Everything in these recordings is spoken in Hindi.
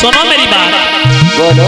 सुनो मेरी बात। बोलो।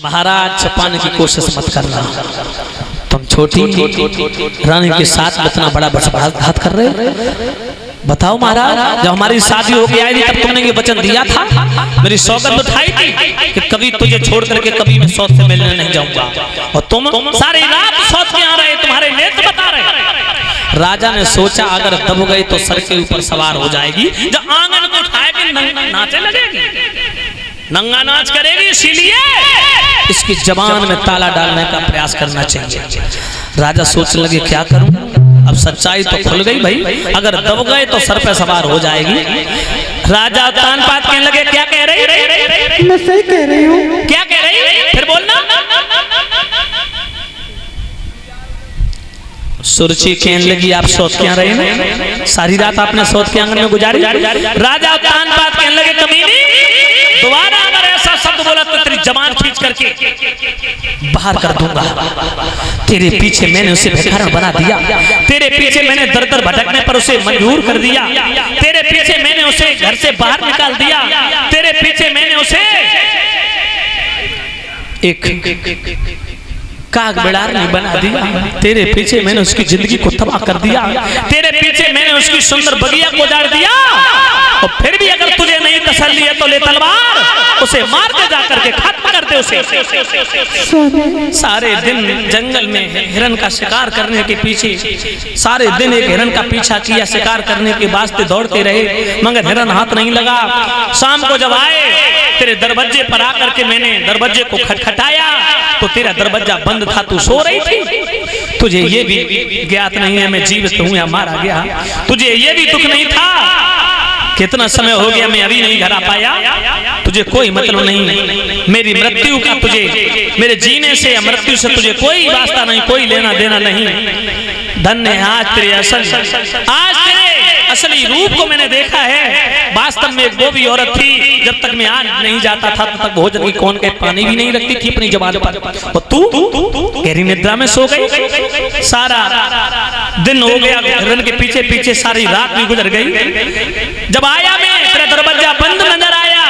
महाराज छपाने की कोशिश मत करना, तुम छोटी रानी के साथ इतना बड़ा घात कर रहे। बताओ महाराज, जब हमारी शादी हो गई आई थी तब तुमने ये वचन दिया था, मेरी सौगंध उठाई थी कि कभी तुझे छोड़ करके कभी मैं सौत से मिलने नहीं जाऊंगा, और तुम सारी रात सौत में आ रहे, तुम्हारे नेत्र बता रहे। राजा ने सोचा अगर दब गई तो सर के ऊपर सवार हो जाएगी, जब आंगन को उठाएगी नाचे लगेगी, नंगा नाच करेगी, इसीलिए इसकी जबान में ताला डालने का प्रयास करना चाहिए। राजा सोचने लगे क्या करूं, अब सच्चाई तो खुल गई भाई, अगर दब गए तो सर पे सवार हो जाएगी। राजा तान पात कहने लगे क्या कह रही? मैं सही कह रही हूँ। क्या कह रही? फिर बोलना। सुरची कहने लगी आप सोच क्या रहे हैं, सारी रात आपने सोच के आंगन में गुजारी। राजा तान पात कहने लगे कमीनी, दोबारा अगर ऐसा शब्द बोला तो तेरी जबान खींच करके बाहर कर दूंगा। तेरे पीछे मैंने उसे भिखारन बना दिया, तेरे पीछे मैंने दर दर भटकने पर उसे मजबूर कर दिया, तेरे पीछे मैंने उसे घर से बाहर निकाल दिया, तेरे पीछे मैंने उसे एक काग बिड़ार नहीं बना दिया, तेरे पीछे मैंने उसकी जिंदगी को तबाह कर दिया, तेरे पीछे मैंने उसकी सुंदर बगिया को उजाड़ दिया, और फिर भी अगर तुझे नहीं तसल्ली है तो ले तलवार, उसे मार के जाकर के खत्म कर दे उसे। सारे दिन जंगल में हिरन का शिकार करने के पीछे, सारे दिन एक हिरन का पीछा किया, शिकार करने के वास्ते दौड़ते रहे, मगर हिरन हाथ नहीं लगा। शाम को जब आए तेरे दरवाजे पर आकर के मैंने दरवाजे को खटखटाया तो तेरा दरवाजा बंद था, तू सो रही थी, तुझे ये भी ज्ञात नहीं है मैं जीवित हूं या मारा गया, तुझे ये भी दुख नहीं था कितना समय हो गया मैं अभी नहीं घर आ पाया, तुझे कोई मतलब नहीं, मेरी मृत्यु का तुझे, मेरे जीने से या मृत्यु से तुझे कोई वास्ता नहीं, कोई लेना देना नहीं। धन्य है आज तेरे असली रूप को मैंने देखा है। वास्तव में वो भी औरत थी, जब तक मैं आज नहीं जाता था तब तक भोजन की कौन के पानी भी नहीं रखती थी अपनी जबान पर, और तू गहरी निद्रा में सो गई। सारा दिन हो गया हिरन के पीछे पीछे, सारी रात भी गुजर गई। जब आया मैं तेरा दरवाजा बंद नजर आया,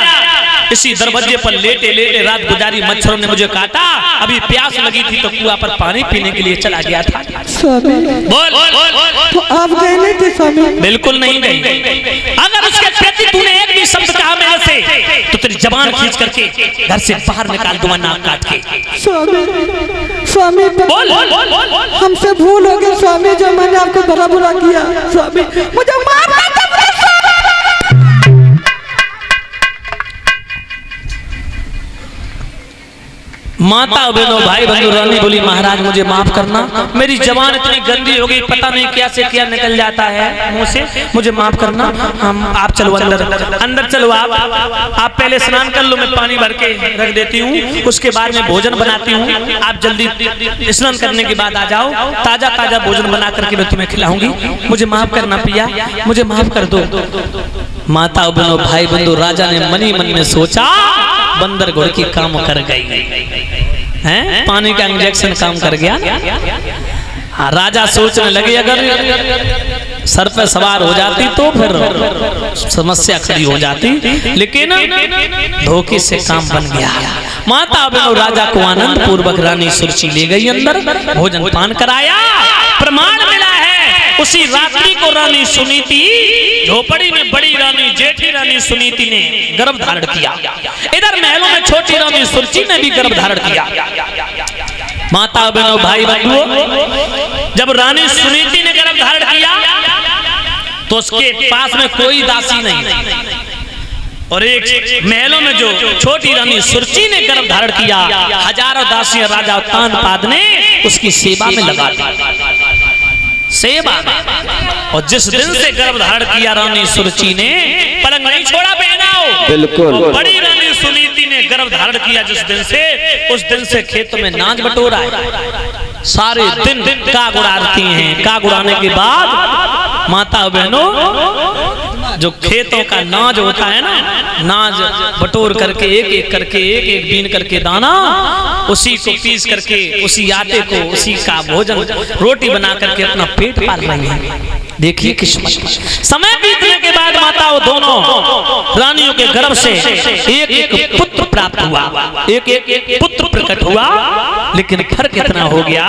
इसी दरवाजे पर लेटे लेटे रात गुजारी, मच्छरों ने मुझे काटा, अभी प्यास लगी थी तो कुआं पर पानी पीने के लिए चला गया था। स्वामी बोल तो आप गए नहीं थे स्वामी? बिल्कुल नहीं गई। अगर उसके प्रति तूने एक भी शब्द कहा मेरे से तो तेरी जबान खींच करके घर से बाहर निकाल दूंगा नाक काट के। स्वामी स्वामी बोल हमसे भूल हो गई स्वामी, जो मैंने आपको बड़ा बुरा किया स्वामी, मुझे माफ कर दो। माता बहनों भाई बंधु रानी बोली महाराज मुझे माफ करना, मेरी जबान इतनी गंदी हो गई, पता नहीं क्या से क्या निकल जाता है मुंह से, मुझे माफ करना। आप चलो अंदर, अंदर चलो आप पहले स्नान कर लो, मैं पानी भर के रख देती हूँ, उसके बाद में भोजन बनाती हूँ, आप जल्दी स्नान करने के बाद आ जाओ, ताजा ताजा भोजन बना करके मैं तुम्हें खिलाऊंगी, मुझे माफ करना पिया, मुझे माफ कर दो। माता बहनों भाई बंधु राजा ने मनी मन में सोचा बंदर घोड़ की काम कर गई हैं, पानी का इंजेक्शन काम कर गया। हाँ, राजा सोचने लगे अगर सर पे सवार हो जाती तो फिर समस्या खड़ी हो जाती, लेकिन धोखे से काम बन गया। माता बहनों राजा को आनंद पूर्वक रानी सुरची ले गई अंदर, भोजन पान कराया। प्रमाण मिला है उसी रात्रि को रानी सुनीति, झोपड़ी में बड़ी रानी जेठी रानी सुनीति ने गर्भ धारण किया। इधर महलों में छोटी रानी सुरची ने भी गर्भ धारण किया। माता बहनों भाई बंधुओं, जब रानी सुनीति ने गर्भ धारण किया तो उसके पास में कोई दासी नहीं, और एक महलों में जो छोटी रानी सुरची ने गर्भ धारण किया, हजारों दासियां राजा उत्तानपाद ने उसकी सेवा में लगा दी, सेवा। और जिस दिन से गर्भ धारण किया रानी सुरची ने, पलंग नहीं छोड़ा पहनाओ, बिल्कुल। बड़ी रानी सुनीति ने गर्भ धारण किया जिस दिन से, उस दिन से खेतों में नाच बटोरा है, सारे दिन काग उड़ाती हैं। काग उड़ाने के बाद माता बहनों जो खेतों का नाज होता है ना, नाज बटोर करके एक एक करके एक एक बीन करके दाना, उसी को पीस करके उसी आटे को उसी का भोजन रोटी बना करके अपना पेट पाल रही है। देखिए किस्मत। समय बीतने के बाद माताओं दोनों रानियों के गर्भ से एक एक पुत्र प्राप्त हुआ, एक एक पुत्र प्रकट हुआ, लेकिन फर्क इतना हो गया